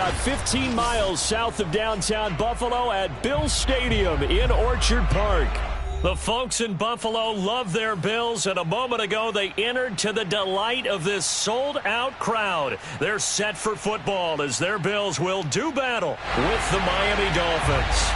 about 15 miles south of downtown Buffalo at Bills Stadium in Orchard Park. The folks in Buffalo love their Bills, and a moment ago they entered to the delight of this sold-out crowd. They're set for football as their Bills will do battle with the Miami Dolphins.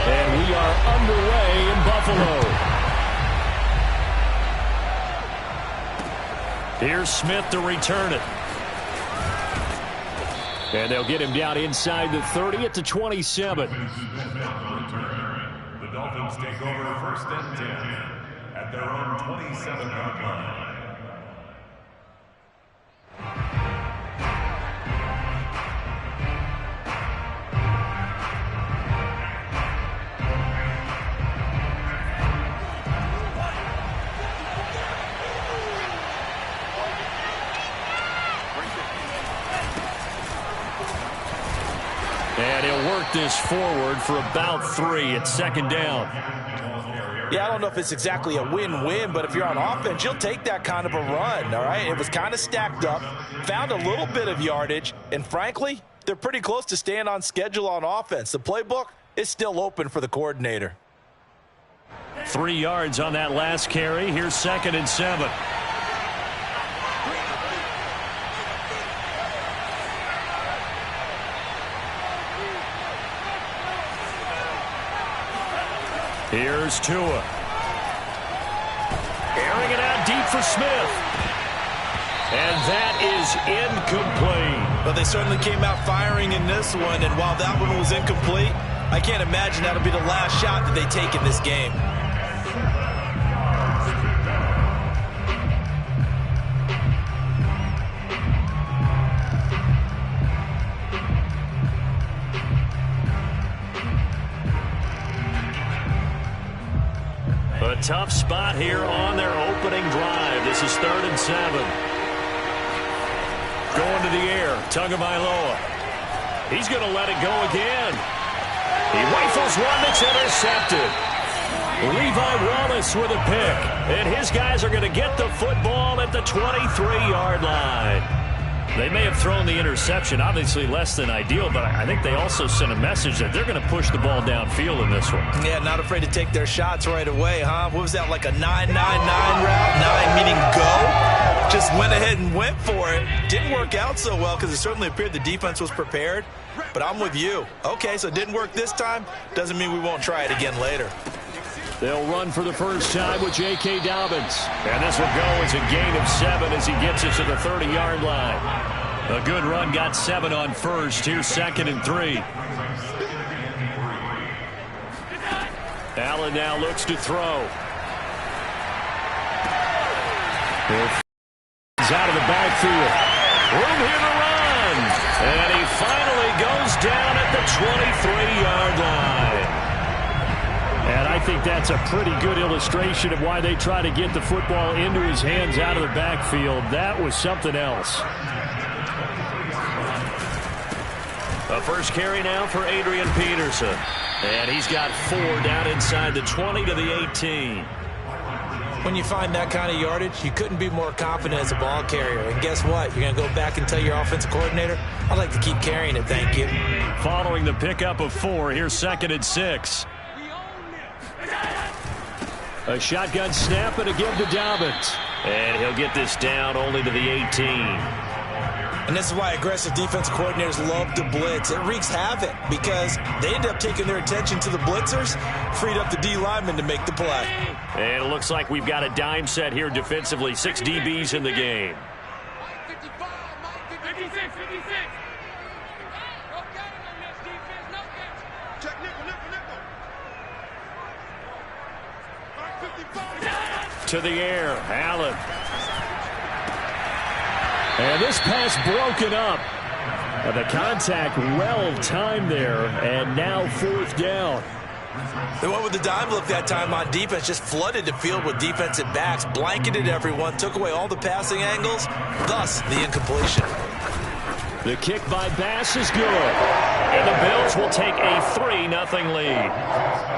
And we are underway in Buffalo. Here's Smith to return it. And they'll get him down inside the 30 at the 27. The Dolphins take over first and 10 at their own 27-yard line. And he'll work this forward for about 3 at second down. Yeah, I don't know if it's exactly a win-win, but if you're on offense, you'll take that kind of a run, all right? It was kind of stacked up, found a little bit of yardage, and frankly, they're pretty close to staying on schedule on offense. The playbook is still open for the coordinator. 3 yards on that last carry. Here's second and 7. Here's Tua. Airing it out deep for Smith. And that is incomplete. But they certainly came out firing in this one, and while that one was incomplete, I can't imagine that'll be the last shot that they take in this game. A tough spot here on their opening drive. This is 3rd and 7. Going to the air. Tagovailoa. He's going to let it go again. He rifles one that's intercepted. Levi Wallace with a pick. And his guys are going to get the football at the 23-yard line. They may have thrown the interception, obviously less than ideal, but I think they also sent a message that they're going to push the ball downfield in this one. Yeah, not afraid to take their shots right away, huh? What was that, like a 9-9-9 route? 9 meaning go? Just went ahead and went for it. Didn't work out so well because it certainly appeared the defense was prepared, but I'm with you. Okay, so it didn't work this time. Doesn't mean we won't try it again later. They'll run for the first time with J.K. Dobbins. And this will go as a gain of 7 as he gets it to the 30-yard line. A good run, got 7 on first. Here's 2nd and 3. Allen now looks to throw. He's out of the backfield. Room here to run. And he finally goes down at the 23-yard line. And I think that's a pretty good illustration of why they try to get the football into his hands out of the backfield. That was something else. A first carry now for Adrian Peterson. And he's got 4 down inside the 20 to the 18. When you find that kind of yardage, you couldn't be more confident as a ball carrier. And guess what? You're going to go back and tell your offensive coordinator, I'd like to keep carrying it, thank you. Following the pickup of 4, here's 2nd and 6. A shotgun snap and a give to Dobbins. And he'll get this down only to the 18. And this is why aggressive defensive coordinators love to blitz. It wreaks havoc because they end up taking their attention to the blitzers, freed up the D linemen to make the play. And it looks like we've got a dime set here defensively. 6 DBs in the game. 56. To the air, Allen. And this pass broken up. And the contact well timed there, and now 4th down. They went with the dime look that time on defense, just flooded the field with defensive backs, blanketed everyone, took away all the passing angles, thus the incompletion. The kick by Bass is good. And the Bills will take a 3-0 lead.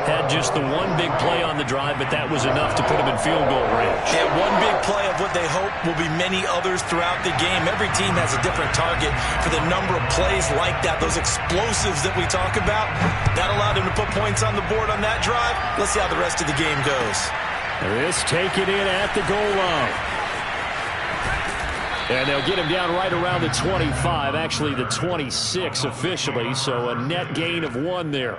Had just the one big play on the drive, but that was enough to put them in field goal range. Yeah, one big play of what they hope will be many others throughout the game. Every team has a different target for the number of plays like that, those explosives that we talk about. That allowed them to put points on the board on that drive. Let's see how the rest of the game goes. This taken in at the goal line. And they'll get him down right around the 25, actually the 26 officially, so a net gain of 1 there.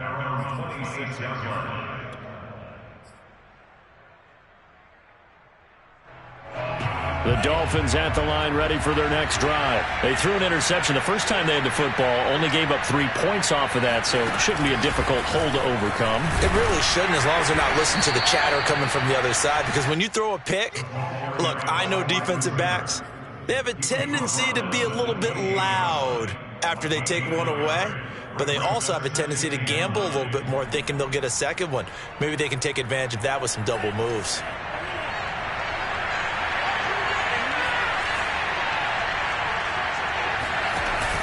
The Dolphins at the line ready for their next drive. They threw an interception the first time they had the football, only gave up 3 points off of that, so it shouldn't be a difficult hole to overcome. It really shouldn't, as long as they're not listening to the chatter coming from the other side, because when you throw a pick, look, I know defensive backs, they have a tendency to be a little bit loud after they take one away, but they also have a tendency to gamble a little bit more, thinking they'll get a second one. Maybe they can take advantage of that with some double moves.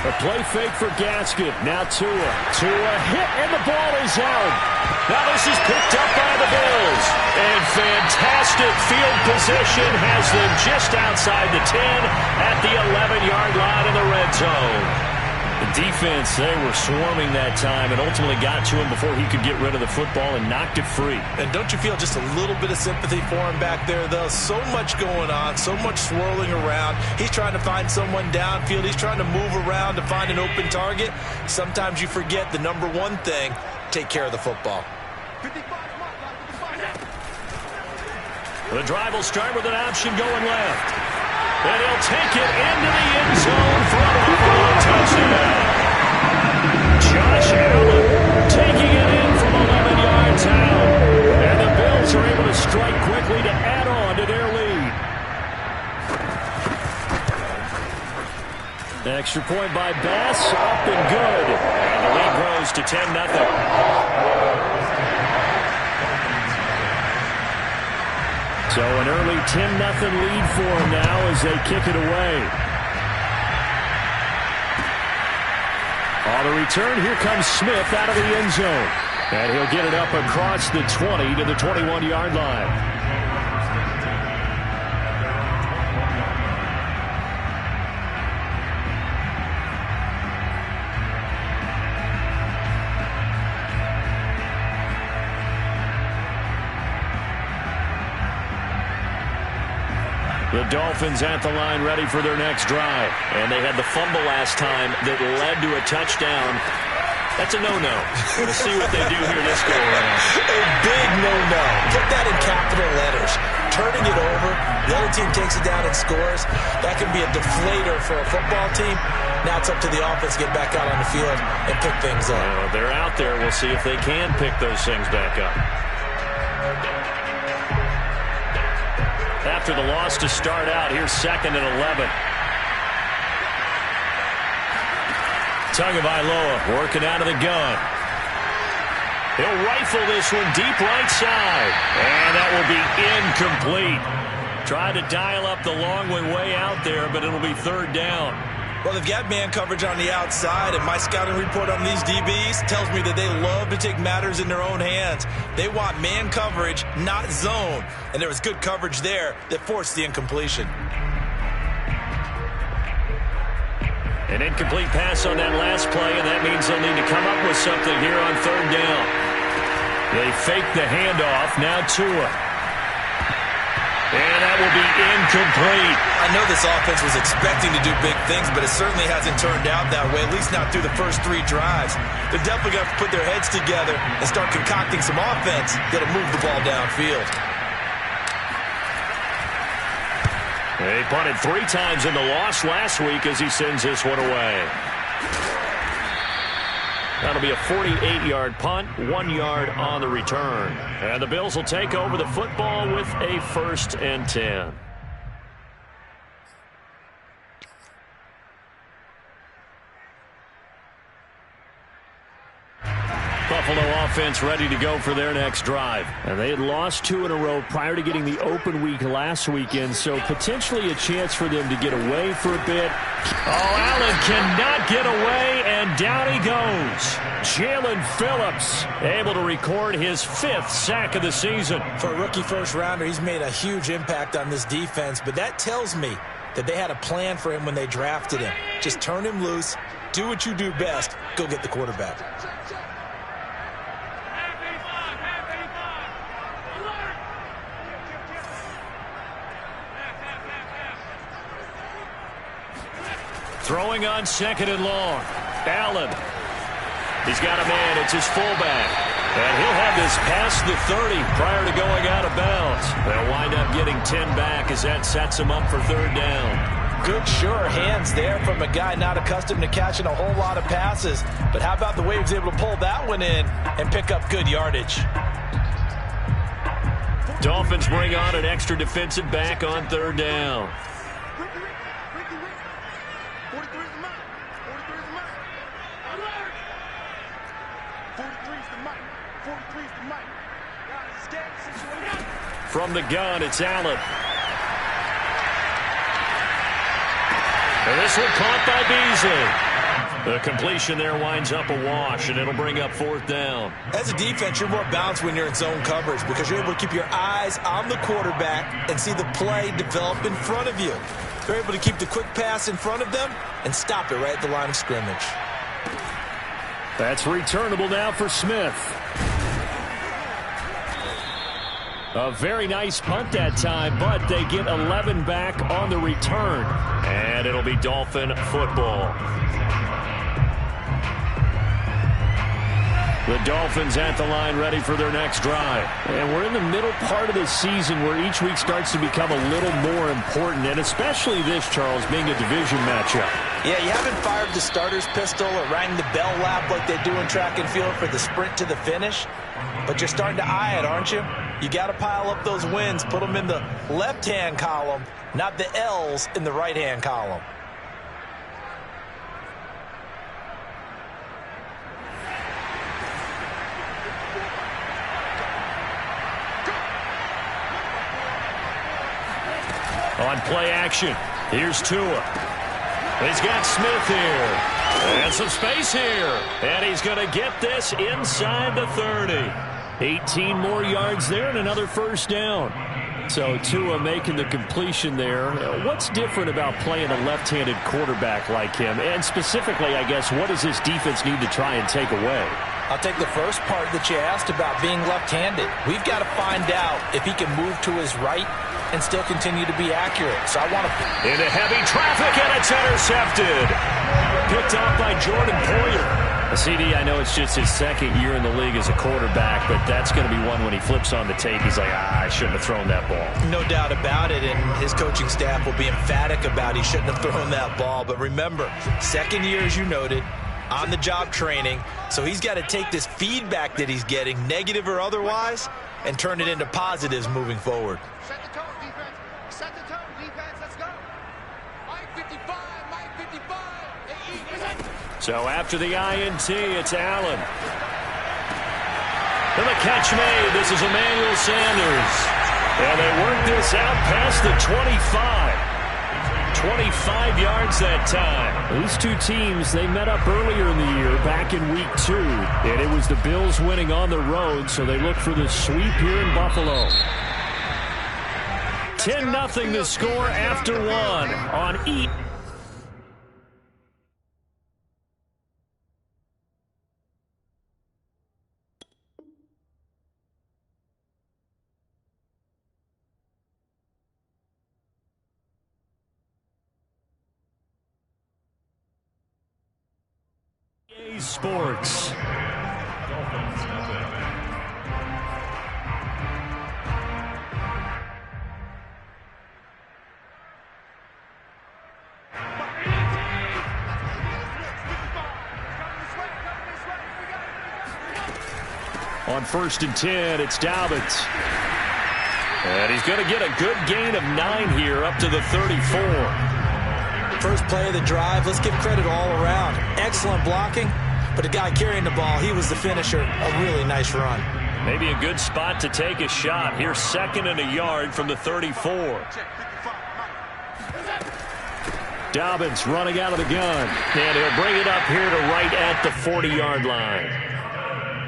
A play fake for Gaskin. Now Tua. Tua hit, and the ball is out. Now this is picked up by the Bills. And fantastic field position has them just outside the 10 at the 11-yard line in the red zone. The defense, they were swarming that time and ultimately got to him before he could get rid of the football and knocked it free. And don't you feel just a little bit of sympathy for him back there, though? So much going on, so much swirling around. He's trying to find someone downfield. He's trying to move around to find an open target. Sometimes you forget the number one thing, take care of the football. The drive will start with an option going left. And he'll take it into the end zone for a touchdown. Josh Allen taking it in from 11 yards out. And the Bills are able to strike quickly to add on to their lead. The extra point by Bass, up and good. And the lead grows to 10-0. So an early 10-0 lead for them now as they kick it away. On the return, here comes Smith out of the end zone. And he'll get it up across the 20 to the 21-yard line. The Dolphins at the line ready for their next drive. And they had the fumble last time that led to a touchdown. That's a no-no. We'll see what they do here this go around. A big no-no. Put that in capital letters. Turning it over, the other team takes it down and scores. That can be a deflator for a football team. Now it's up to the offense to get back out on the field and pick things up. They're out there. We'll see if they can pick those things back up. After the loss to start out, here's 2nd and 11. Tagovailoa working out of the gun. He'll rifle this one deep right side. And that will be incomplete. Tried to dial up the long way out there, but it'll be 3rd down. Well, they've got man coverage on the outside, and my scouting report on these DBs tells me that they love to take matters in their own hands. They want man coverage, not zone. And there was good coverage there that forced the incompletion. An incomplete pass on that last play, and that means they'll need to come up with something here on 3rd down. They fake the handoff. Now Tua. And that will be incomplete. I know this offense was expecting to do big things, but it certainly hasn't turned out that way, at least not through the first 3 drives. They're definitely going to have to put their heads together and start concocting some offense that'll move the ball downfield. They punted 3 times in the loss last week as he sends this one away. That'll be a 48-yard punt, 1 yard on the return. And the Bills will take over the football with a 1st and 10. Buffalo offense ready to go for their next drive. And they had lost 2 in a row prior to getting the open week last weekend, so potentially a chance for them to get away for a bit. Oh, Allen cannot get away, and down he goes. Jalen Phillips able to record his 5th sack of the season. For a rookie first-rounder, he's made a huge impact on this defense, but that tells me that they had a plan for him when they drafted him. Just turn him loose, do what you do best, go get the quarterback. Throwing on 2nd and long. Allen. He's got a man. It's his fullback. And he'll have this past the 30 prior to going out of bounds. They'll wind up getting 10 back as that sets him up for 3rd down. Good, sure hands there from a guy not accustomed to catching a whole lot of passes. But how about the way he was able to pull that one in and pick up good yardage? Dolphins bring on an extra defensive back on 3rd down. From the gun, it's Allen. And this one caught by Beasley. The completion there winds up a wash, and it'll bring up 4th down. As a defense, you're more balanced when you're in zone coverage because you're able to keep your eyes on the quarterback and see the play develop in front of you. They're able to keep the quick pass in front of them and stop it right at the line of scrimmage. That's returnable now for Smith. A very nice punt that time, but they get 11 back on the return. And it'll be Dolphin football. The Dolphins at the line ready for their next drive. And we're in the middle part of the season where each week starts to become a little more important, and especially this, Charles, being a division matchup. Yeah, you haven't fired the starter's pistol or rang the bell lap like they do in track and field for the sprint to the finish, but you're starting to eye it, aren't you? You got to pile up those wins, put them in the left-hand column, not the L's in the right-hand column. On play action, here's Tua. He's got Smith here. And some space here. And he's going to get this inside the 30. 18 more yards there and another 1st down. So Tua making the completion there. What's different about playing a left-handed quarterback like him? And specifically, I guess, what does this defense need to try and take away? I'll take the first part that you asked about being left-handed. We've got to find out if he can move to his right and still continue to be accurate. So I want to... Into heavy traffic, and it's intercepted. Picked off by Jordan Poyer. CD, I know it's just his 2nd year in the league as a quarterback, but that's going to be one when he flips on the tape, he's like, I shouldn't have thrown that ball. No doubt about it, and his coaching staff will be emphatic about he shouldn't have thrown that ball. But remember, 2nd year, as you noted, on-the-job training, so he's got to take this feedback that he's getting, negative or otherwise, and turn it into positives moving forward. Set the tone, defense. Set the tone, defense. Let's go. Mike 55, Mike 55. So after the INT, it's Allen. And the catch made. This is Emmanuel Sanders. And they work this out past the 25. 25 yards that time. These two teams, they met up earlier in the year, back in week 2. And it was the Bills winning on the road, so they look for the sweep here in Buffalo. 10-0 the score after 1 on Eat. Sports. On 1st and 10, it's Dobbins. And he's going to get a good gain of 9 here up to the 34. First play of the drive, let's give credit all around. Excellent blocking, but the guy carrying the ball, he was the finisher. A really nice run. Maybe a good spot to take a shot. Here's 2nd and a yard from the 34. Dobbins running out of the gun. And he'll bring it up here to right at the 40-yard line.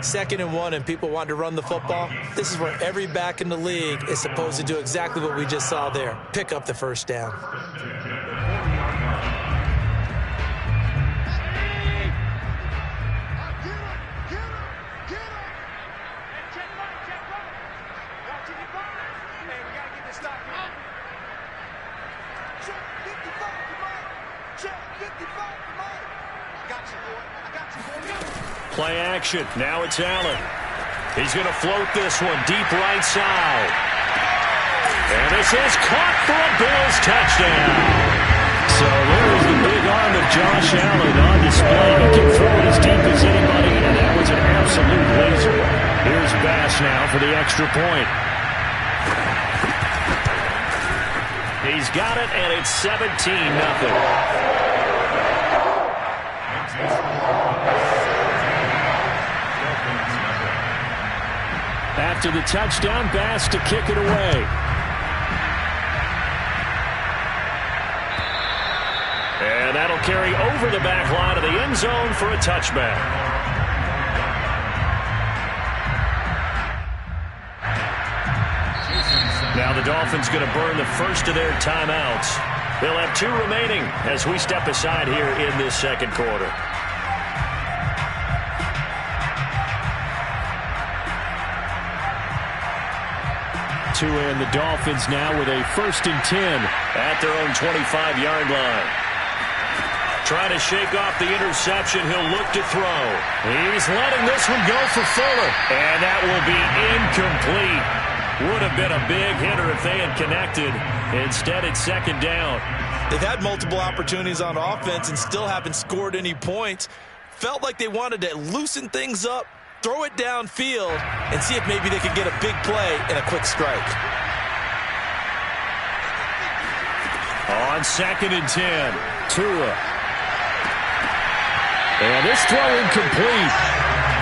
2nd and 1, and people want to run the football. This is where every back in the league is supposed to do exactly what we just saw there. Pick up the first down. Play action. Now it's Allen. He's going to float this one deep right side. And this is caught for a Bills touchdown. So there's the big arm of Josh Allen on display. He can throw it as deep as anybody, and that was an absolute laser. Here's Bass now for the extra point. He's got it, and it's 17-0. After the touchdown, Bass to kick it away. And that'll carry over the back line of the end zone for a touchback. Now the Dolphins going to burn the first of their timeouts. They'll have 2 remaining as we step aside here in this second quarter. And the Dolphins now with a 1st and 10 at their own 25-yard line. Trying to shake off the interception. He'll look to throw. He's letting this one go for Fuller. And that will be incomplete. Would have been a big hitter if they had connected. Instead, it's 2nd down. They've had multiple opportunities on offense and still haven't scored any points. Felt like they wanted to loosen things up, throw it downfield, and see if maybe they could get a big play and a quick strike. On 2nd and 10, Tua. And this throw incomplete.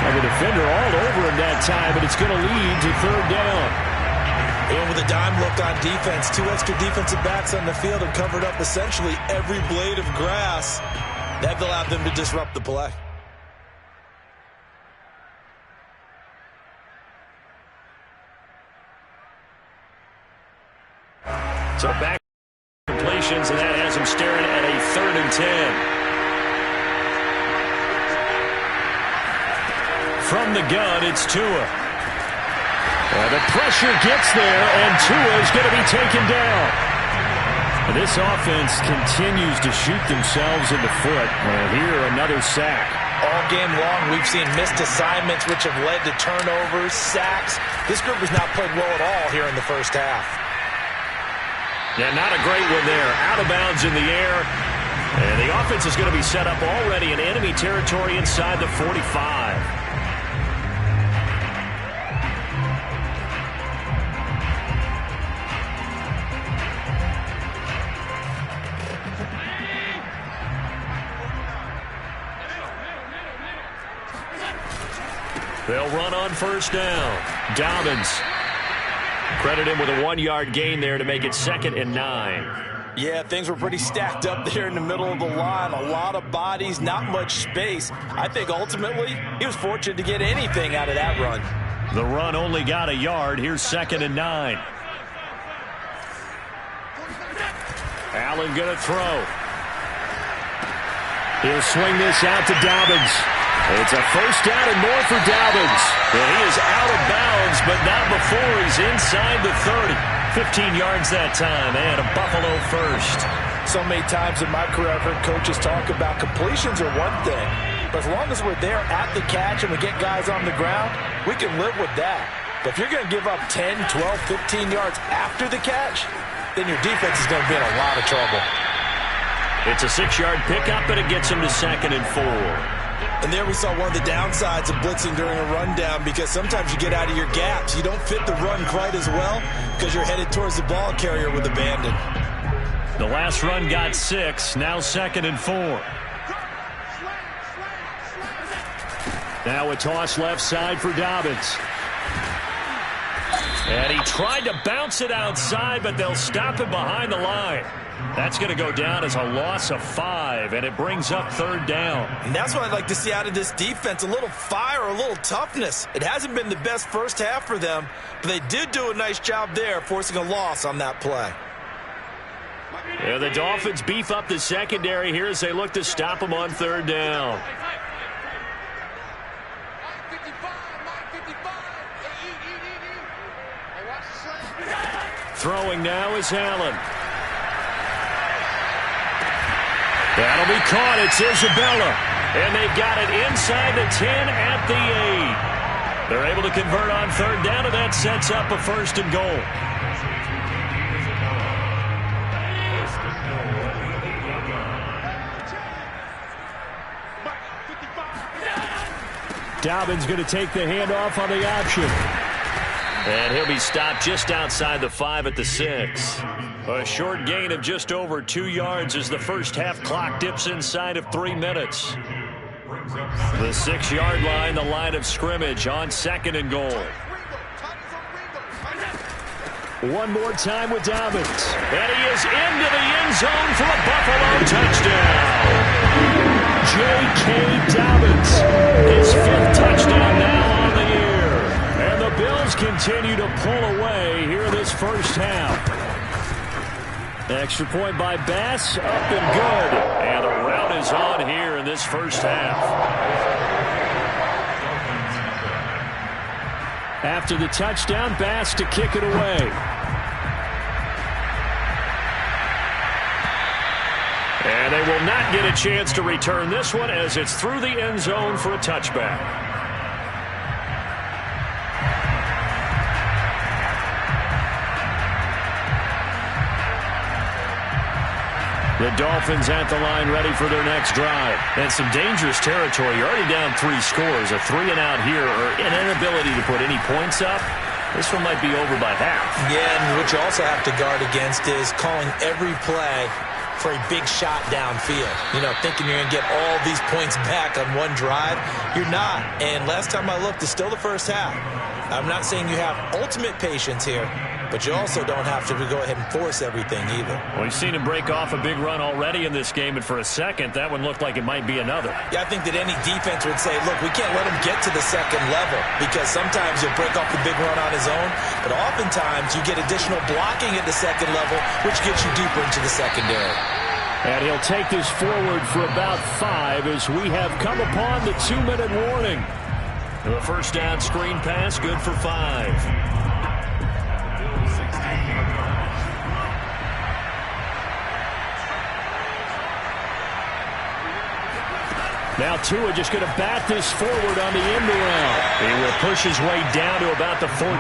And the defender all over him that time, but it's going to lead to 3rd down. And with a dime look on defense, 2 extra defensive backs on the field and covered up essentially every blade of grass. That allowed them to disrupt the play. So back completions, and that has him staring at a 3rd and 10. From the gun, it's Tua. And the pressure gets there, and Tua is going to be taken down. And this offense continues to shoot themselves in the foot. And here, another sack. All game long, we've seen missed assignments, which have led to turnovers, sacks. This group has not played well at all here in the first half. Yeah, not a great one there. Out of bounds in the air. And the offense is going to be set up already in enemy territory inside the 45. They'll run on 1st down. Dobbins. Credit him with a 1-yard gain there to make it 2nd and 9. Yeah, things were pretty stacked up there in the middle of the line. A lot of bodies, not much space. I think ultimately he was fortunate to get anything out of that run. The run only got a yard. Here's 2nd and 9. Allen going to throw. He'll swing this out to Dobbins. It's a 1st down and more for Dobbins. And he is out of bounds, but not before he's inside the 30. 15 yards that time, and a Buffalo 1st. So many times in my career I've heard coaches talk about completions are one thing, but as long as we're there at the catch and we get guys on the ground, we can live with that. But if you're going to give up 10, 12, 15 yards after the catch, then your defense is going to be in a lot of trouble. It's a 6-yard pickup, and it gets him to 2nd and 4. And there we saw one of the downsides of blitzing during a rundown, because sometimes you get out of your gaps. You don't fit the run quite as well because you're headed towards the ball carrier with abandon. The last run got 6, now 2nd and 4. Now a toss left side for Dobbins. And he tried to bounce it outside, but they'll stop him behind the line. That's going to go down as a loss of 5, and it brings up 3rd down. And that's what I'd like to see out of this defense, a little fire, a little toughness. It hasn't been the best first half for them, but they did do a nice job there, forcing a loss on that play. Yeah, the Dolphins beef up the secondary here as they look to stop him on 3rd down. Throwing now is Allen. That'll be caught. It's Isabella. And they've got it inside the 10 at the 8. They're able to convert on 3rd down, and that sets up a 1st and goal. Dobbins going to take the handoff on the option. And he'll be stopped just outside the 5 at the 6. A short gain of just over 2 yards as the first half clock dips inside of 3 minutes. The 6-yard line, the line of scrimmage on 2nd and goal. One more time with Dobbins. And he is into the end zone for a Buffalo touchdown. J.K. Dobbins, his 5th touchdown now on the year. And the Bills continue to pull away here this first half. Extra point by Bass, up and good. And the rout is on here in this first half. After the touchdown, Bass to kick it away. And they will not get a chance to return this one as it's through the end zone for a touchback. The Dolphins at the line ready for their next drive. And some dangerous territory. You're already down 3 scores. A 3-and-out here or an inability to put any points up. This one might be over by half. Yeah, and what you also have to guard against is calling every play for a big shot downfield. You know, thinking you're going to get all these points back on one drive. You're not. And last time I looked, it's still the first half. I'm not saying you have ultimate patience here, but you also don't have to go ahead and force everything either. Well, we've seen him break off a big run already in this game, and for a second, that one looked like it might be another. Yeah, I think that any defense would say, look, we can't let him get to the second level, because sometimes he'll break off the big run on his own, but oftentimes you get additional blocking at the second level, which gets you deeper into the secondary. And he'll take this forward for about 5 as we have come upon the 2-minute warning. The first down screen pass, good for 5. Now Tua just going to bat this forward on the end around. He will push his way down to about the 14.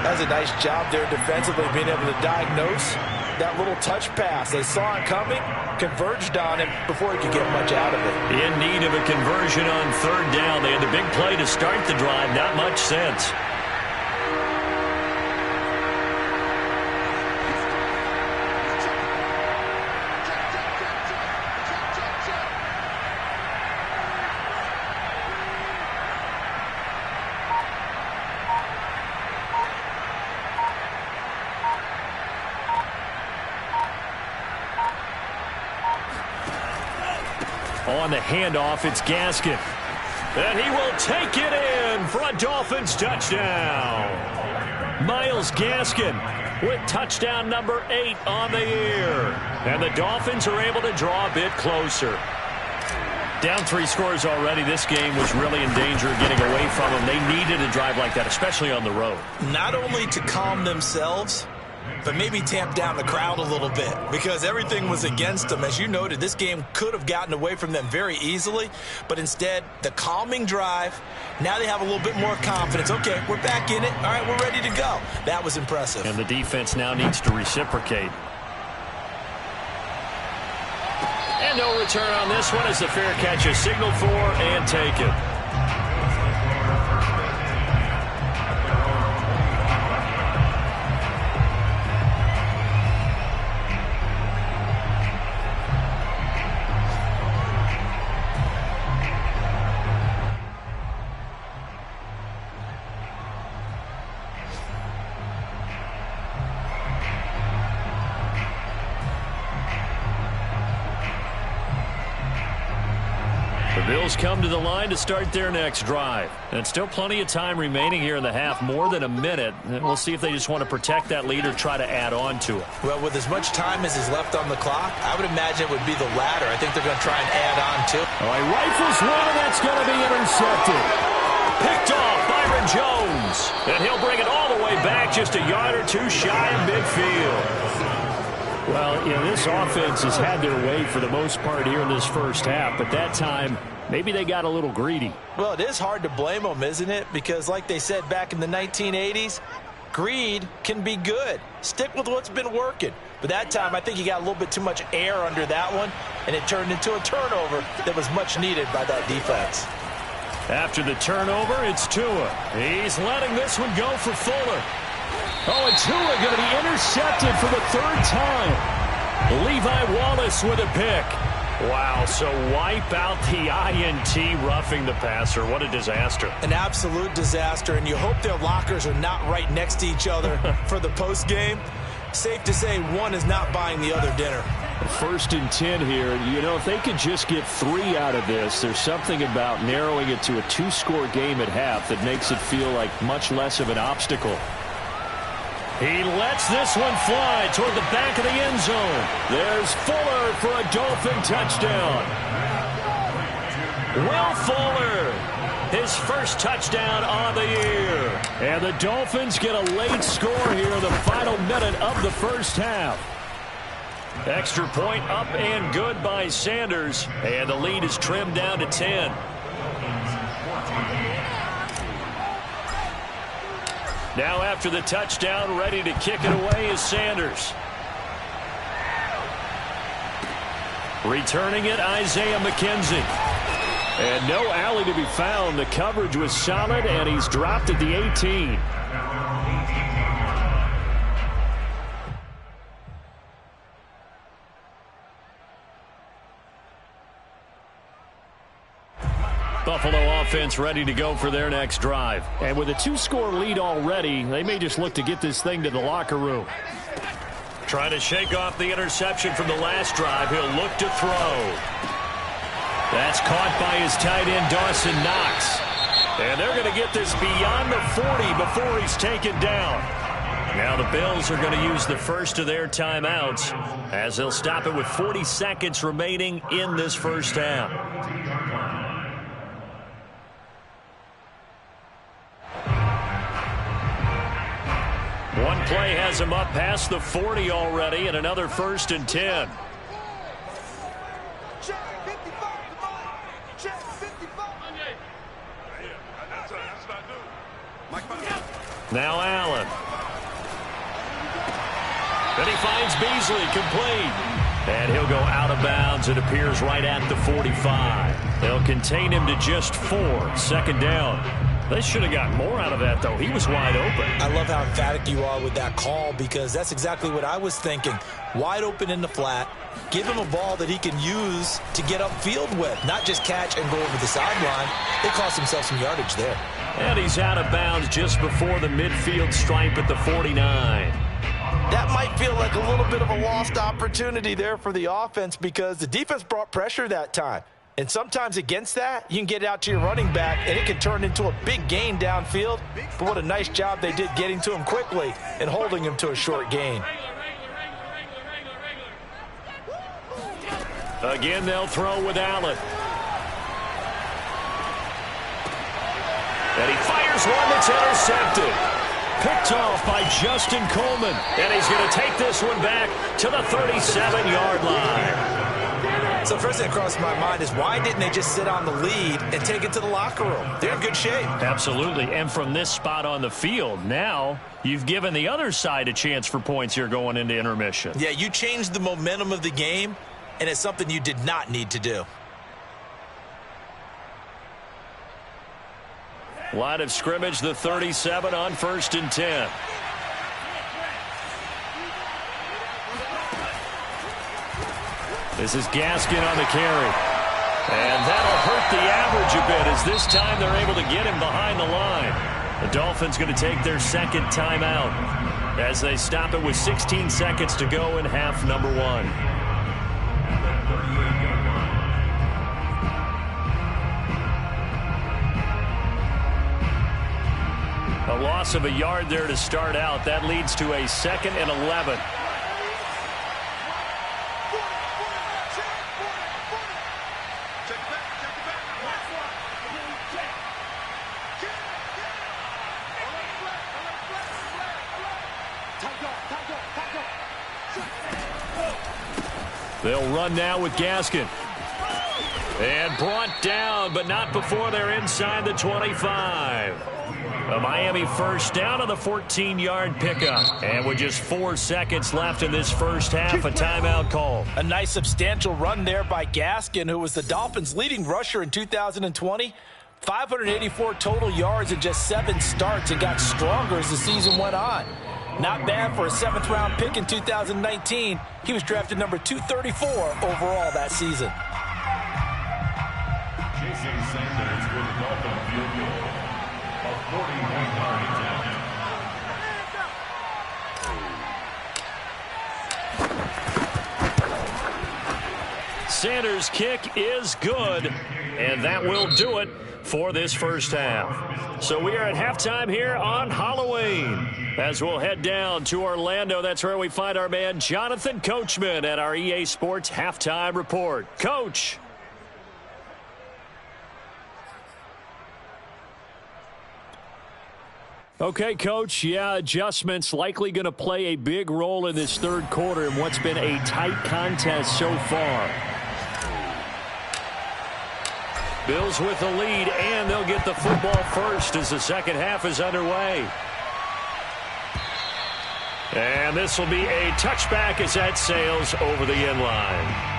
That was a nice job there defensively, being able to diagnose that little touch pass. They saw it coming, converged on him before he could get much out of it. In need of a conversion on 3rd down. They had the big play to start the drive. Not much sense. On the handoff, it's Gaskin. And he will take it in for a Dolphins touchdown. Miles Gaskin with touchdown number 8 on the year. And the Dolphins are able to draw a bit closer. Down 3 scores already. This game was really in danger of getting away from them. They needed a drive like that, especially on the road. Not only to calm themselves, but maybe tamp down the crowd a little bit, because everything was against them. As you noted, this game could have gotten away from them very easily, but instead, the calming drive, now they have a little bit more confidence. Okay, we're back in it. All right, we're ready to go. That was impressive. And the defense now needs to reciprocate. And no return on this one as the fair catch is signaled for and taken. The Bills come to the line to start their next drive. And still plenty of time remaining here in the half, more than a minute. And we'll see if they just want to protect that lead or try to add on to it. Well, with as much time as is left on the clock, I would imagine it would be the latter. I think they're going to try and add on to it. All right, rifles one, and that's going to be intercepted. Picked off Byron Jones. And he'll bring it all the way back, just a yard or two shy of midfield. Well, you know, this offense has had their way for the most part here in this first half, but that time, maybe they got a little greedy. Well, it is hard to blame them, isn't it? Because like they said back in the 1980s, greed can be good. Stick with what's been working. But that time, I think you got a little bit too much air under that one, and it turned into a turnover that was much needed by that defense. After the turnover, it's Tua. He's letting this one go for Fuller. Oh, and Tua going to be intercepted for the third time. Levi Wallace with a pick. Wow, so wipe out the INT, roughing the passer. What a disaster. An absolute disaster, and you hope their lockers are not right next to each other for the postgame. Safe to say one is not buying the other dinner. 1st and 10 here. You know, if they could just get 3 out of this, there's something about narrowing it to a 2-score game at half that makes it feel like much less of an obstacle. He lets this one fly toward the back of the end zone. There's Fuller for a Dolphin touchdown. Will Fuller, his first touchdown on the year. And the Dolphins get a late score here in the final minute of the first half. Extra point up and good by Sanders. And the lead is trimmed down to 10. Now after the touchdown, ready to kick it away is Sanders. Returning it, Isaiah McKenzie. And no alley to be found. The coverage was solid, and he's dropped at the 18. Buffalo offense ready to go for their next drive. And with a 2-score lead already, they may just look to get this thing to the locker room. Trying to shake off the interception from the last drive. He'll look to throw. That's caught by his tight end, Dawson Knox. And they're going to get this beyond the 40 before he's taken down. Now the Bills are going to use the first of their timeouts as they'll stop it with 40 seconds remaining in this first half. One play has him up past the 40 already, and another 1st and 10. Now Allen. Then he finds Beasley, complete. And he'll go out of bounds. It appears right at the 45. They'll contain him to just 4. 2nd down. They should have got more out of that, though. He was wide open. I love how emphatic you are with that call, because that's exactly what I was thinking. Wide open in the flat. Give him a ball that he can use to get upfield with, not just catch and go over the sideline. They cost himself some yardage there. And he's out of bounds just before the midfield stripe at the 49. That might feel like a little bit of a lost opportunity there for the offense, because the defense brought pressure that time. And sometimes against that, you can get out to your running back, and it can turn into a big gain downfield. But what a nice job they did getting to him quickly and holding him to a short gain. Again, they'll throw with Allen. And he fires one that's intercepted. Picked off by Justin Coleman. And he's going to take this one back to the 37-yard line. So first thing that crossed my mind is, why didn't they just sit on the lead and take it to the locker room? They're in good shape. Absolutely. And from this spot on the field, now you've given the other side a chance for points here going into intermission. Yeah, you changed the momentum of the game, and it's something you did not need to do. Line of scrimmage, the 37 on 1st and 10. This is Gaskin on the carry. And that'll hurt the average a bit, as this time they're able to get him behind the line. The Dolphins going to take their 2nd timeout as they stop it with 16 seconds to go in half number 1. A loss of a yard there to start out. That leads to a 2nd and 11. They'll run now with Gaskin. And brought down, but not before they're inside the 25. A Miami first down on the 14-yard pickup. And with just 4 seconds left in this first half, a timeout call. A nice substantial run there by Gaskin, who was the Dolphins' leading rusher in 2020. 584 total yards in just 7 starts and got stronger as the season went on. Not bad for a 7th-round pick in 2019. He was drafted number 234 overall that season. Jason Sanders with Dolphin field goal. A 41-yard attempt. Sanders' kick is good, and that will do it for this first half. So we are at halftime here on Halloween. As we'll head down to Orlando, that's where we find our man Jonathan Coachman at our EA Sports Halftime Report. Coach. Okay, Coach, yeah, adjustments likely going to play a big role in this third quarter in what's been a tight contest so far. Bills with the lead, and they'll get the football first as the second half is underway. And this will be a touchback as that sails over the end line.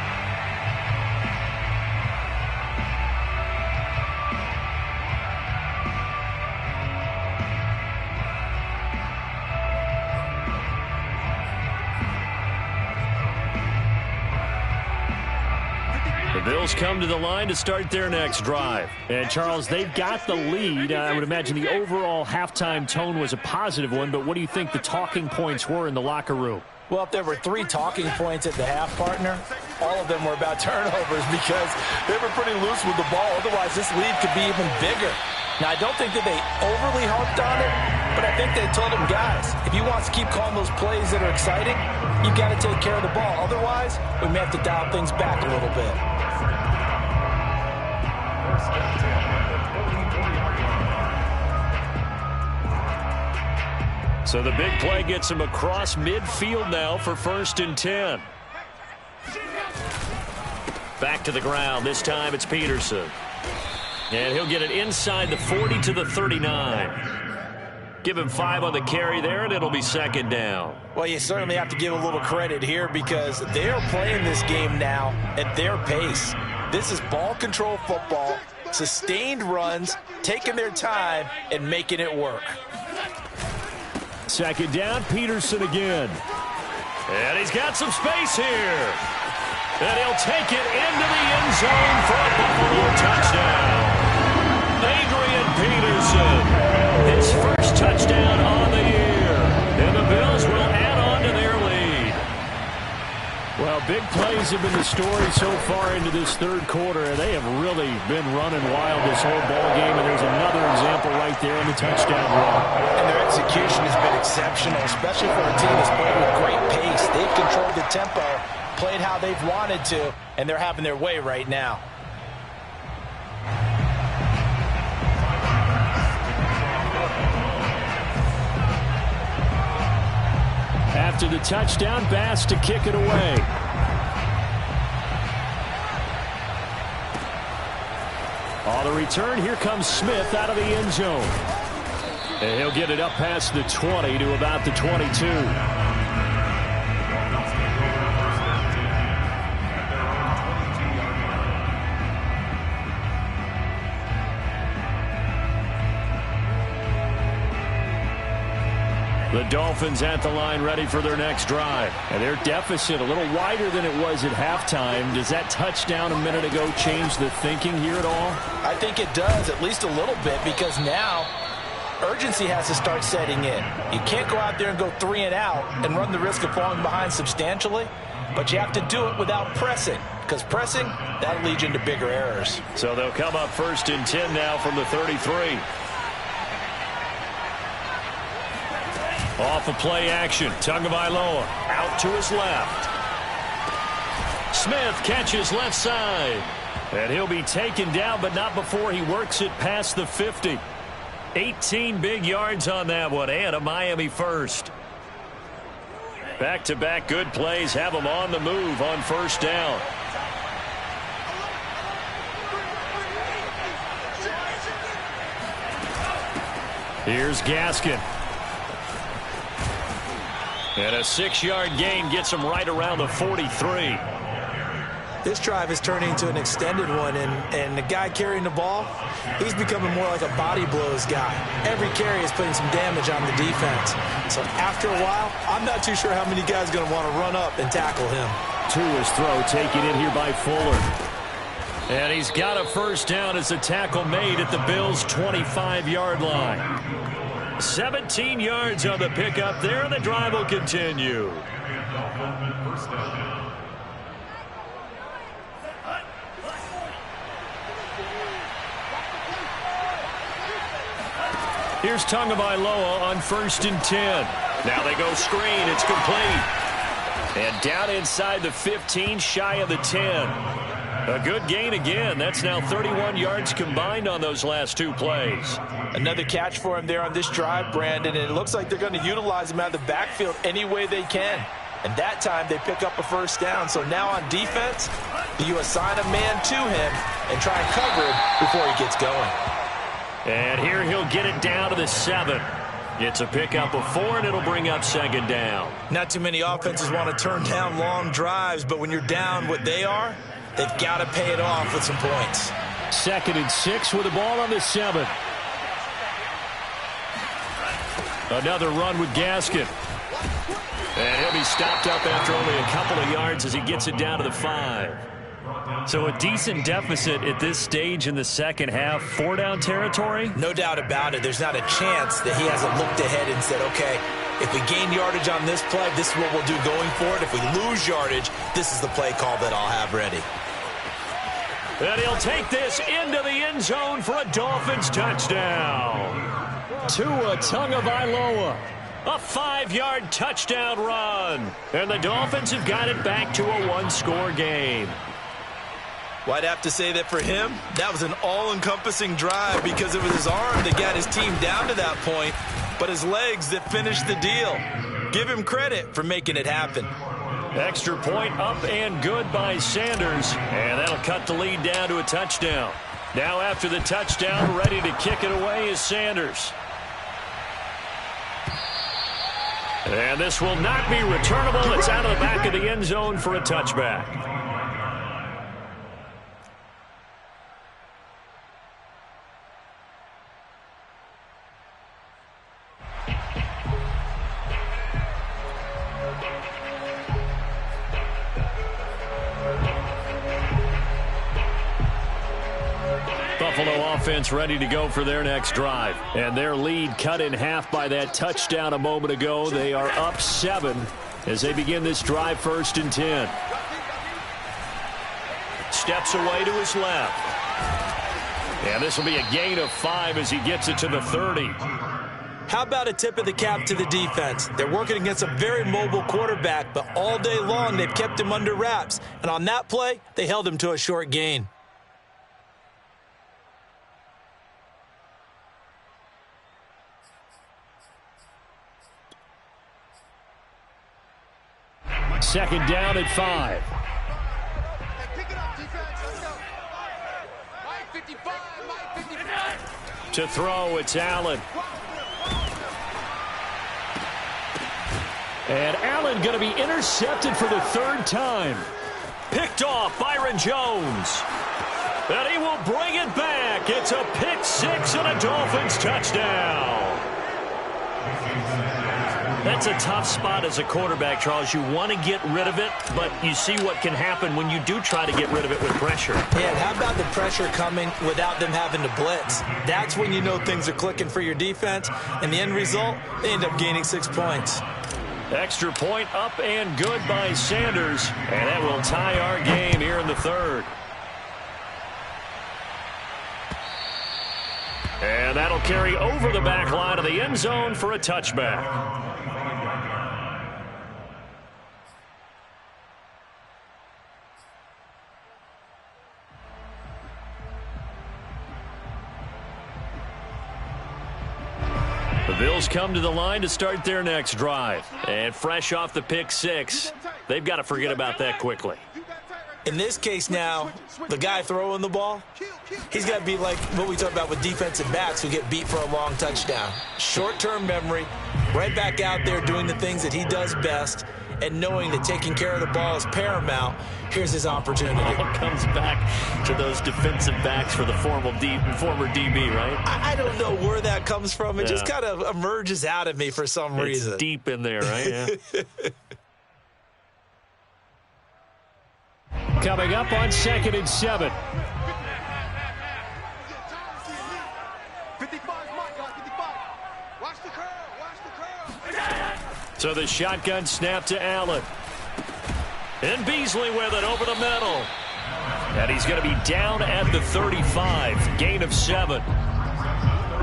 The Bills come to the line to start their next drive. And, Charles, they've got the lead. I would imagine the overall halftime tone was a positive one, but what do you think the talking points were in the locker room? Well, if there were 3 talking points at the half, partner, all of them were about turnovers because they were pretty loose with the ball. Otherwise, this lead could be even bigger. Now, I don't think that they overly harped on it, but I think they told them, guys, if you want to keep calling those plays that are exciting, you've got to take care of the ball. Otherwise, we may have to dial things back a little bit. So the big play gets him across midfield now for 1st and 10. Back to the ground. This time it's Peterson. And he'll get it inside the 40 to the 39. Give him 5 on the carry there, and it'll be 2nd down. Well, you certainly have to give a little credit here because they are playing this game now at their pace. This is ball control football, sustained runs, taking their time, and making it work. 2nd down, Peterson again. And he's got some space here. And he'll take it into the end zone for a Buffalo touchdown. Adrian Peterson, his first touchdown on the year. And the Bills will add on to their lead. Well, big plays have been the story so far into this third quarter. They have really been running wild this whole ball game, and there's another example right there in the touchdown run. And their execution has been exceptional, especially for a team that's played with great pace. They've controlled the tempo, played how they've wanted to, and they're having their way right now. After the touchdown, Bass to kick it away. On the return, here comes Smith out of the end zone. And he'll get it up past the 20 to about the 22. The Dolphins at the line ready for their next drive. And their deficit a little wider than it was at halftime. Does that touchdown a minute ago change the thinking here at all? I think it does, at least a little bit, because now urgency has to start setting in. You can't go out there and go 3 and out and run the risk of falling behind substantially, but you have to do it without pressing, because pressing, that'll lead you into bigger errors. So they'll come up 1st and 10 now from the 33. Off of play action. Tagovailoa out to his left. Smith catches left side. And he'll be taken down, but not before he works it past the 50. 18 big yards on that one, and a Miami first. Back-to-back good plays have them on the move on first down. Here's Gaskin. And a 6-yard gain gets him right around the 43. This drive is turning into an extended one, and the guy carrying the ball, he's becoming more like a body blows guy. Every carry is putting some damage on the defense. So after a while, I'm not too sure how many guys are going to want to run up and tackle him. Tua's throw taken in here by Fuller. And he's got a first down as the tackle made at the Bills' 25-yard line. 17 yards on the pickup there, and the drive will continue. Here's Tagovailoa on 1st and 10. Now they go screen. It's complete. And down inside the 15, shy of the 10. A good gain again. That's now 31 yards combined on those last 2 plays. Another catch for him there on this drive, Brandon, and it looks like they're going to utilize him out of the backfield any way they can. And that time they pick up a first down. So now on defense, you assign a man to him and try and cover him before he gets going. And here he'll get it down to the 7. It's a pickup of 4, and it'll bring up 2nd down. Not too many offenses want to turn down long drives, but when you're down what they are, they've got to pay it off with some points. 2nd and 6 with the ball on the 7. Another run with Gaskin. And he'll be stopped up after only a couple of yards as he gets it down to the 5. So a decent deficit at this stage in the second half. 4-down territory? No doubt about it. There's not a chance that he hasn't looked ahead and said, okay, if we gain yardage on this play, this is what we'll do going forward. If we lose yardage, this is the play call that I'll have ready. And he'll take this into the end zone for a Dolphins touchdown. Tua Tagovailoa. A 5-yard touchdown run. And the Dolphins have got it back to a 1-score game. Well, I'd have to say that for him, that was an all-encompassing drive because it was his arm that got his team down to that point, but his legs that finished the deal. Give him credit for making it happen. Extra point up and good by Sanders, and that'll cut the lead down to a touchdown. Now after the touchdown, ready to kick it away is Sanders. And this will not be returnable. It's out of the back of the end zone for a touchback. Buffalo offense ready to go for their next drive. And their lead cut in half by that touchdown a moment ago. They are up 7 as they begin this drive 1st and 10. Steps away to his left. And this will be a gain of 5 as he gets it to the 30. How about a tip of the cap to the defense? They're working against a very mobile quarterback, but all day long they've kept him under wraps. And on that play, they held him to a short gain. Second down at 5. Pick it up, defense. Let's go. Mike 55, Mike 55. To throw, it's Allen. And Allen going to be intercepted for the 3rd time. Picked off Byron Jones. And he will bring it back. It's a pick 6 and a Dolphins touchdown. That's a tough spot as a quarterback, Charles. You want to get rid of it, but you see what can happen when you do try to get rid of it with pressure. Yeah, and how about the pressure coming without them having to blitz? That's when you know things are clicking for your defense, and the end result, they end up gaining 6 points. Extra point up and good by Sanders, and that will tie our game here in the 3rd. And that'll carry over the back line of the end zone for a touchback. The Bills come to the line to start their next drive. And fresh off the pick six, they've got to forget about that quickly. In this case now, the guy throwing the ball, he's got to be like what we talk about with defensive backs who get beat for a long touchdown. Short-term memory, right back out there doing the things that he does best, and knowing that taking care of the ball is paramount. Here's his opportunity. All comes back to those defensive backs for the former DB, right? I don't know where that comes from. It just kind of emerges out of me for some reason. It's deep in there, right? Yeah. Coming up on 2nd and 7. 55, Mike, 55. Watch the curl. So the shotgun snap to Allen. And Beasley with it over the middle. And he's going to be down at the 35. Gain of 7.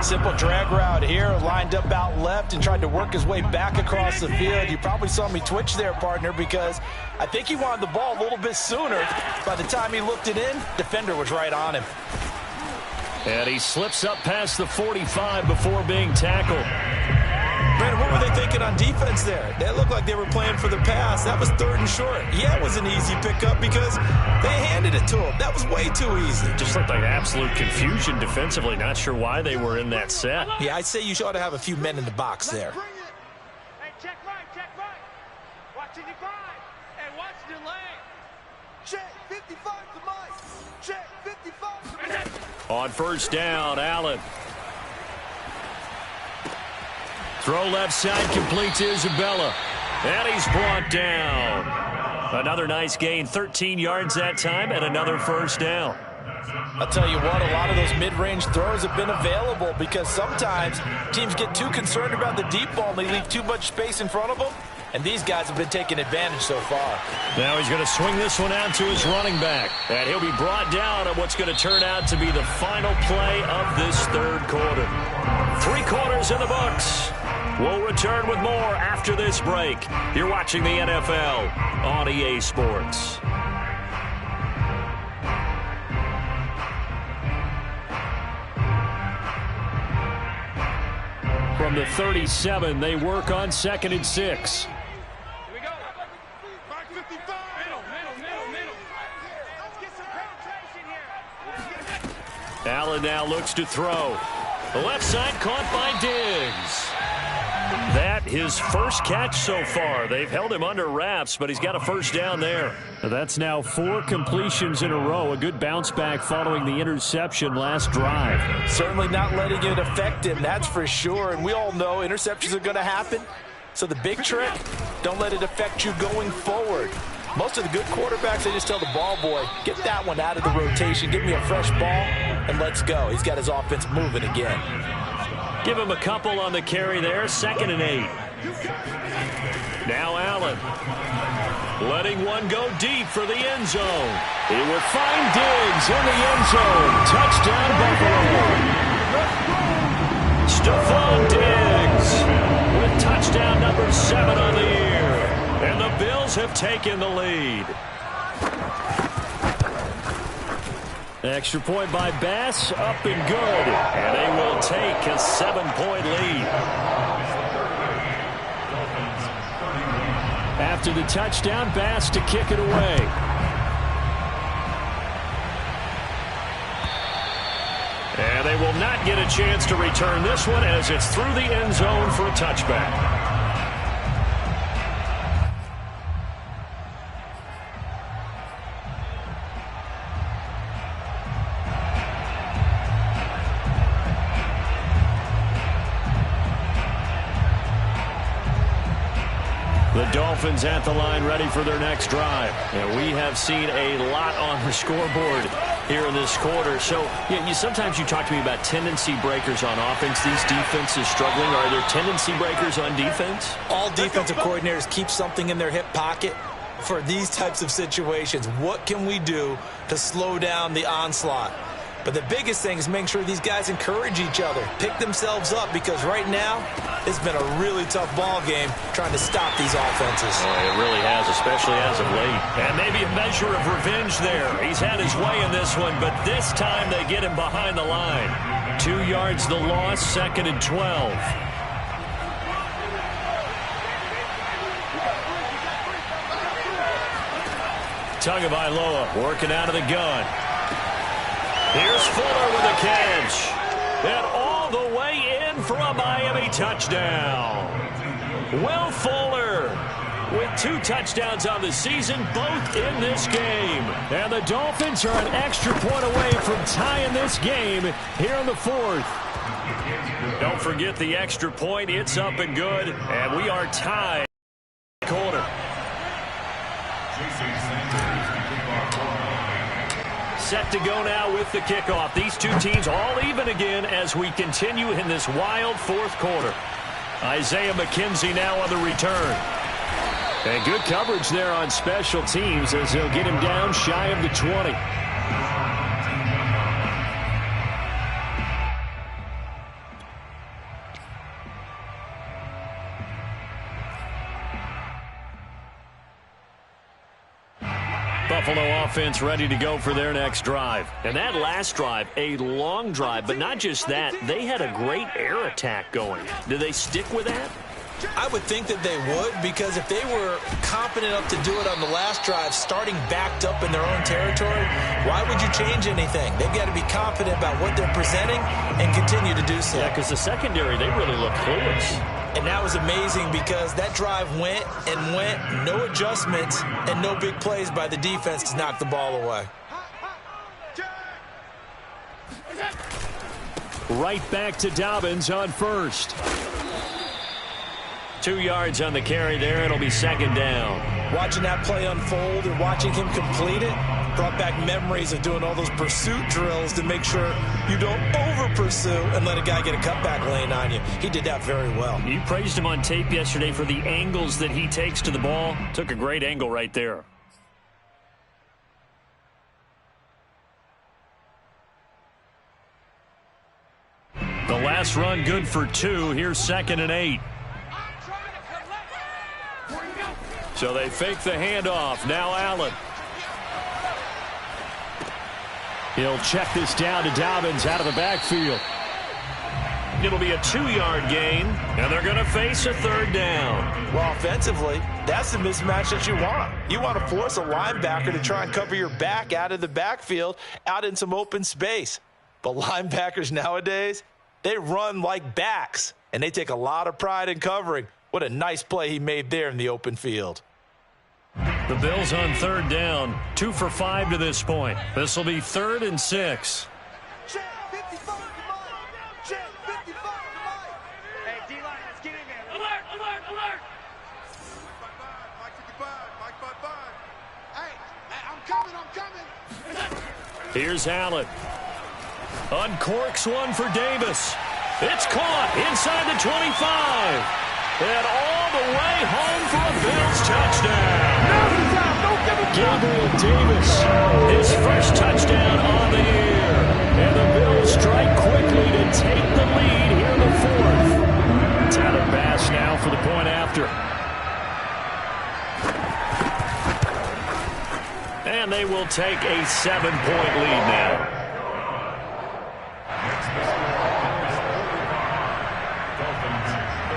Simple drag route here, lined up out left and tried to work his way back across the field. You probably saw me twitch there, partner, because I think he wanted the ball a little bit sooner. By the time he looked it in, defender was right on him. And he slips up past the 45 before being tackled. Brandon, what were they thinking on defense there? They looked like they were playing for the pass. That was 3rd and short. Yeah, it was an easy pickup because they handed it to him. That was way too easy. Just looked like absolute confusion defensively. Not sure why they were in that set. Yeah, I'd say you ought to have a few men in the box there. Hey, check right. Watch the grind. And watch the delay. Check 55 to Mike. Check 55 to Mike. On first down, Allen. Throw left side, complete to Isabella. And he's brought down. Another nice gain, 13 yards that time, and another first down. I'll tell you what, a lot of those mid-range throws have been available because sometimes teams get too concerned about the deep ball and they leave too much space in front of them. And these guys have been taking advantage so far. Now he's going to swing this one out to his running back. And he'll be brought down on what's going to turn out to be the final play of this third quarter. 3 quarters in the books. We'll return with more after this break. You're watching the NFL on EA Sports. From the 37, they work on 2nd and 6. Here we go. Mark 55. Middle. Let's get some penetration here. Allen now looks to throw. The left side caught by Diggs. That his first catch so far. They've held him under wraps, but he's got a first down there. That's now 4 completions in a row. A good bounce back following the interception last drive. Certainly not letting it affect him, that's for sure. And we all know interceptions are going to happen. So the big trick, don't let it affect you going forward. Most of the good quarterbacks, they just tell the ball boy, get that one out of the rotation, give me a fresh ball, and let's go. He's got his offense moving again. Give him a couple on the carry there, 2nd and 8. Now Allen. Letting one go deep for the end zone. He will find Diggs in the end zone. Touchdown, Buffalo. Stephon Diggs with touchdown number 7 on the year. And the Bills have taken the lead. Extra point by Bass, up and good. And they will take a 7-point lead. After the touchdown, Bass to kick it away. And they will not get a chance to return this one as it's through the end zone for a touchback. The Dolphins at the line ready for their next drive. And we have seen a lot on the scoreboard here in this quarter. So sometimes you talk to me about tendency breakers on offense. These defenses struggling. Are there tendency breakers on defense? All defensive coordinators keep something in their hip pocket for these types of situations. What can we do to slow down the onslaught? But the biggest thing is making sure these guys encourage each other, pick themselves up, because right now it's been a really tough ball game trying to stop these offenses. Oh, it really has, especially as of late. And maybe a measure of revenge there. He's had his way in this one, but this time they get him behind the line. 2 yards the loss, 2nd and 12. Tagovailoa working out of the gun. Here's Fuller with a catch. And all the way in for a Miami touchdown. Will Fuller with 2 touchdowns on the season, both in this game. And the Dolphins are an extra point away from tying this game here in the 4th. Don't forget the extra point. It's up and good. And we are tied. Quarter. Set to go now with the kickoff. These two teams all even again as we continue in this wild 4th quarter. Isaiah McKenzie now on the return. And good coverage there on special teams as he'll get him down shy of the 20. Buffalo offense ready to go for their next drive. And that last drive, a long drive, but not just that. They had a great air attack going. Do they stick with that? I would think that they would, because if they were confident enough to do it on the last drive, starting backed up in their own territory, why would you change anything? They've got to be confident about what they're presenting and continue to do so. Yeah, because the secondary, they really look clueless. And that was amazing because that drive went and went, no adjustments, and no big plays by the defense to knock the ball away. Right back to Dobbins on first. 2 yards on the carry there. It'll be 2nd down. Watching that play unfold and watching him complete it brought back memories of doing all those pursuit drills to make sure you don't over-pursue and let a guy get a cutback lane on you. He did that very well. You praised him on tape yesterday for the angles that he takes to the ball. Took a great angle right there. The last run good for 2. Here's 2nd and 8. So they fake the handoff. Now Allen. He'll check this down to Dobbins out of the backfield. It'll be a 2-yard gain, and they're going to face a 3rd down. Well, offensively, that's the mismatch that you want. You want to force a linebacker to try and cover your back out of the backfield, out in some open space. But linebackers nowadays, they run like backs, and they take a lot of pride in covering. What a nice play he made there in the open field. The Bills on 3rd down, 2 for 5 to this point. This will be 3rd and 6. Check 55 to Mike. Check 55 to Mike. Hey, D-line, let's get in there. Alert, alert, alert. Mike 55, Mike 55. Hey, I'm coming. Here's Allen. Uncorks one for Davis. It's caught inside the 25. And all the way home for a Bills touchdown. Gabriel Davis, his first touchdown on the year. And the Bills strike quickly to take the lead here in the 4th. Tyler Bass now for the point after. And they will take a 7-point lead now.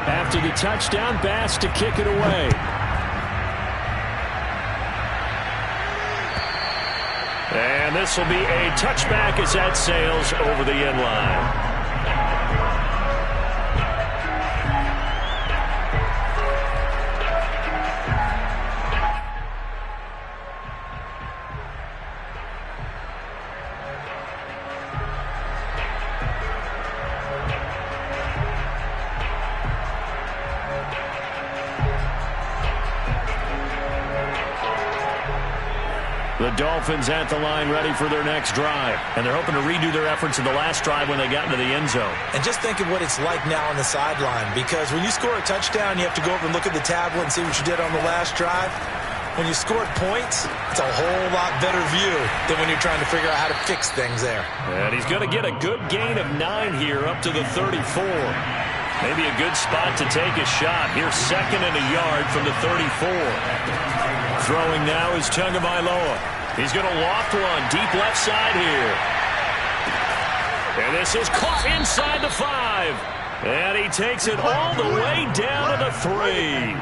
After the touchdown, Bass to kick it away. And this will be a touchback as that sails over the end line. The Dolphins at the line ready for their next drive. And they're hoping to redo their efforts in the last drive when they got into the end zone. And just think of what it's like now on the sideline, because when you score a touchdown, you have to go over and look at the tablet and see what you did on the last drive. when you scored points, it's a whole lot better view than when you're trying to figure out how to fix things there. And he's going to get a good gain of 9 here up to the 34. Maybe a good spot to take a shot. Here's 2nd and a yard from the 34. Throwing now is Tagovailoa. He's going to loft one deep left side here. And this is caught inside the 5. And he takes it all the way down to the 3.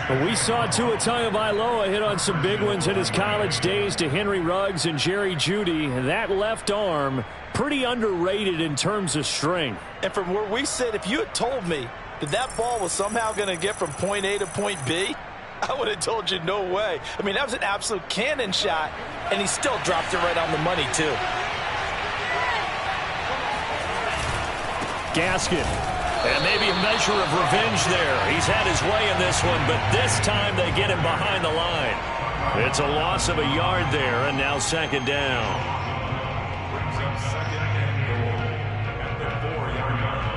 Well, we saw Tua Tagovailoa hit on some big ones in his college days to Henry Ruggs and Jerry Jeudy. That left arm, pretty underrated in terms of strength. And from where we sit, if you had told me that ball was somehow going to get from point A to point B, I would have told you no way. I mean, that was an absolute cannon shot, and he still dropped it right on the money, too. Gaskin. And maybe a measure of revenge there. He's had his way in this one, but this time they get him behind the line. It's a loss of a yard there, and now 2nd down. Brings up 2nd and goal at the 4-yard line.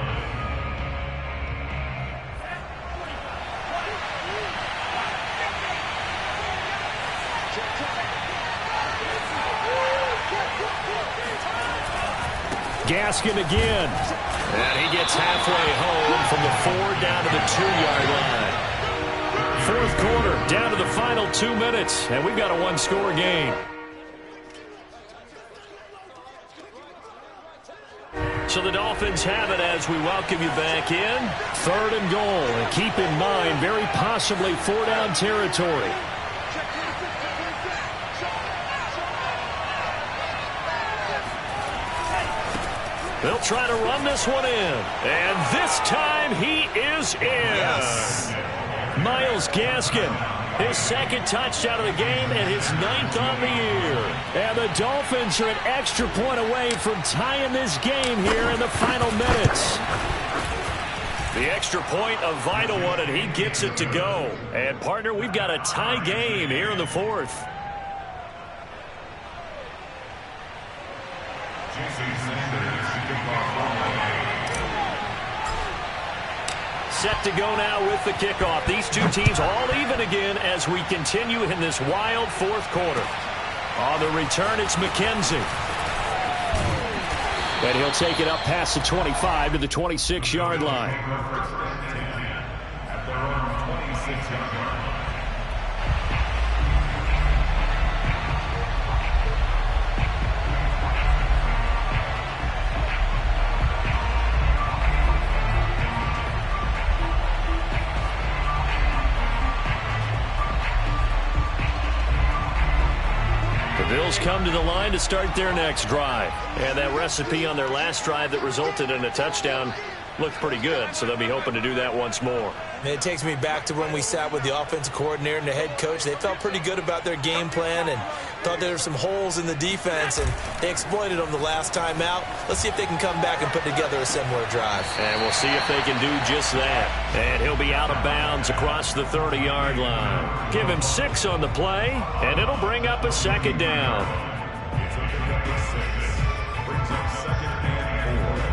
Gaskin again. And he gets halfway home from the 4 down to the 2-yard line. 4th quarter, down to the final 2 minutes, and we've got a 1-score game. So the Dolphins have it as we welcome you back in. 3rd and goal, and keep in mind, very possibly 4-down territory. They'll try to run this one in. And this time he is in. Yes. Myles Gaskin, his 2nd touchdown of the game and his 9th on the year. And the Dolphins are an extra point away from tying this game here in the final minutes. The extra point, a vital one, and he gets it to go. And, partner, we've got a tie game here in the 4th. Set to go now with the kickoff. These two teams all even again as we continue in this wild 4th quarter. On the return, it's McKenzie. And he'll take it up past the 25 to the 26-yard line. At their own 26-yard line. The Bills come to the line to start their next drive. And that recipe on their last drive that resulted in a touchdown looked pretty good, so they'll be hoping to do that once more. It takes me back to when we sat with the offensive coordinator and the head coach. They felt pretty good about their game plan and thought there were some holes in the defense, and they exploited them the last time out. Let's see if they can come back and put together a similar drive. And we'll see if they can do just that. And he'll be out of bounds across the 30-yard line. Give him 6 on the play, and it'll bring up a 2nd down. It's a pickup of 6. Brings up 2nd and 4.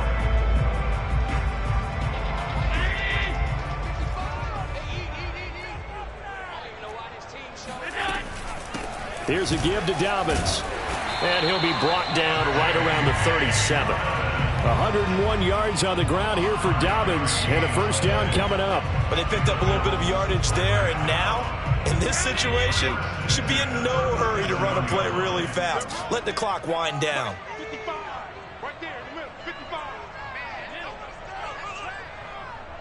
Here's a give to Dobbins. And he'll be brought down right around the 37. 101 yards on the ground here for Dobbins, and a 1st down coming up. But they picked up a little bit of yardage there, and now, in this situation, should be in no hurry to run a play really fast. Let the clock wind down. 55. Right there in the middle. 55.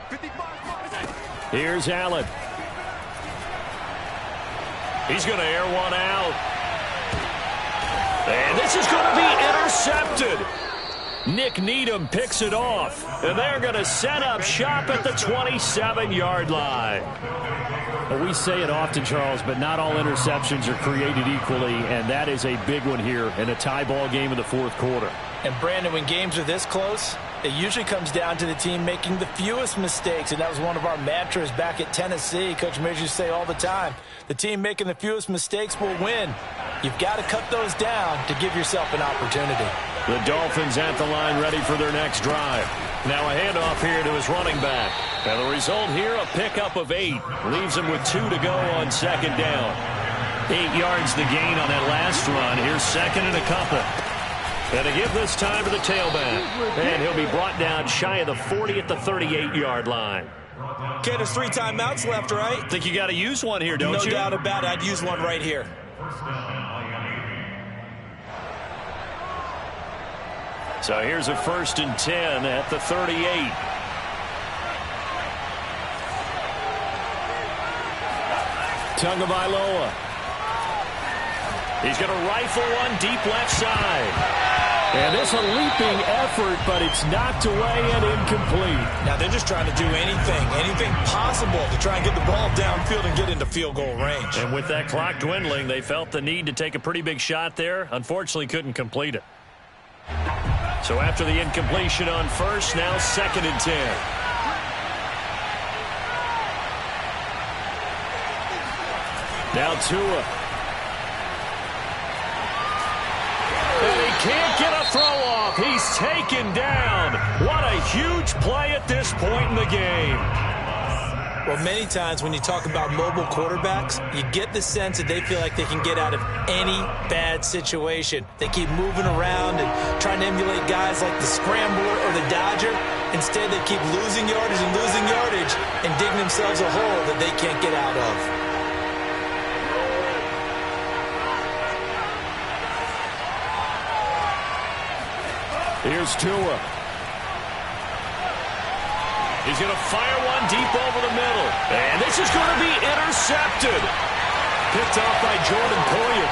55. Here's Allen. He's going to air one out. And this is going to be intercepted. Nick Needham picks it off. And they're going to set up shop at the 27-yard line. Well, we say it often, Charles, but not all interceptions are created equally, and that is a big one here in a tie ball game in the 4th quarter. And, Brandon, when games are this close, it usually comes down to the team making the fewest mistakes, and that was one of our mantras back at Tennessee. Coach Mears used to say all the time, the team making the fewest mistakes will win. You've got to cut those down to give yourself an opportunity. The Dolphins at the line ready for their next drive. Now a handoff here to his running back. And the result here, a pickup of 8. Leaves him with 2 to go on 2nd down. 8 yards the gain on that last run. Here's second and a couple. And to give this time to the tailback. And he'll be brought down shy of the 40 at the 38-yard line. Okay, there's 3 timeouts left, right? Think you got to use one here, don't you? No doubt about it. I'd use one right here. So here's a 1st and 10 at the 38. Tagovailoa. He's going to rifle one deep left side. And it's a leaping effort, but it's knocked away and incomplete. Now they're just trying to do anything possible to try and get the ball downfield and get into field goal range. And with that clock dwindling, they felt the need to take a pretty big shot there. Unfortunately, couldn't complete it. So after the incompletion on 1st, now 2nd and 10. Now Tua. And he can't get a throw off. He's taken down. What a huge play at this point in the game. Well, many times when you talk about mobile quarterbacks, you get the sense that they feel like they can get out of any bad situation. They keep moving around and trying to emulate guys like the Scrambler or the Dodger. Instead, they keep losing yardage and digging themselves a hole that they can't get out of. Here's Tua. He's going to fire one deep over the middle. And this is going to be intercepted. Picked off by Jordan Poyer.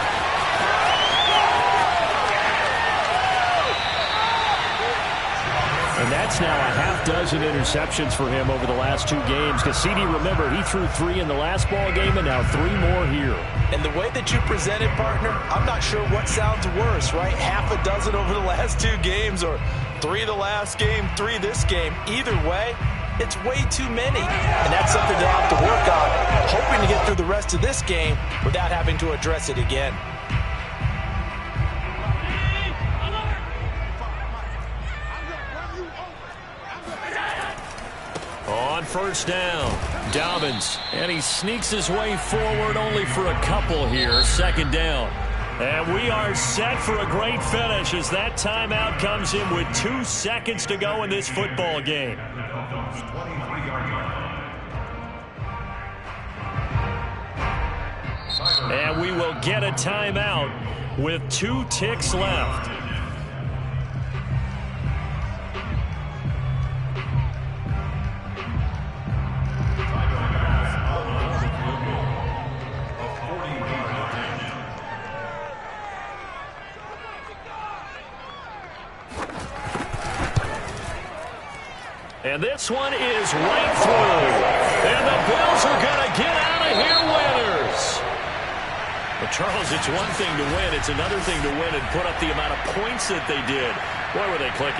And that's now a half-dozen interceptions for him over the last 2 games. Because CD, remember, he threw 3 in the last ball game and now 3 more here. And the way that you present it, partner, I'm not sure what sounds worse, right? Half a dozen over the last 2 games or 3 the last game, 3 this game. Either way, it's way too many. And that's something they'll have to work on, hoping to get through the rest of this game without having to address it again. On 1st down, Dobbins. And he sneaks his way forward only for a couple here. 2nd down. And we are set for a great finish as that timeout comes in with 2 seconds to go in this football game. And we will get a timeout with 2 ticks left. And this one is right through. And the Bills are going to get out of here winners. But, Charles, it's one thing to win. It's another thing to win and put up the amount of points that they did. Boy, were they clicking.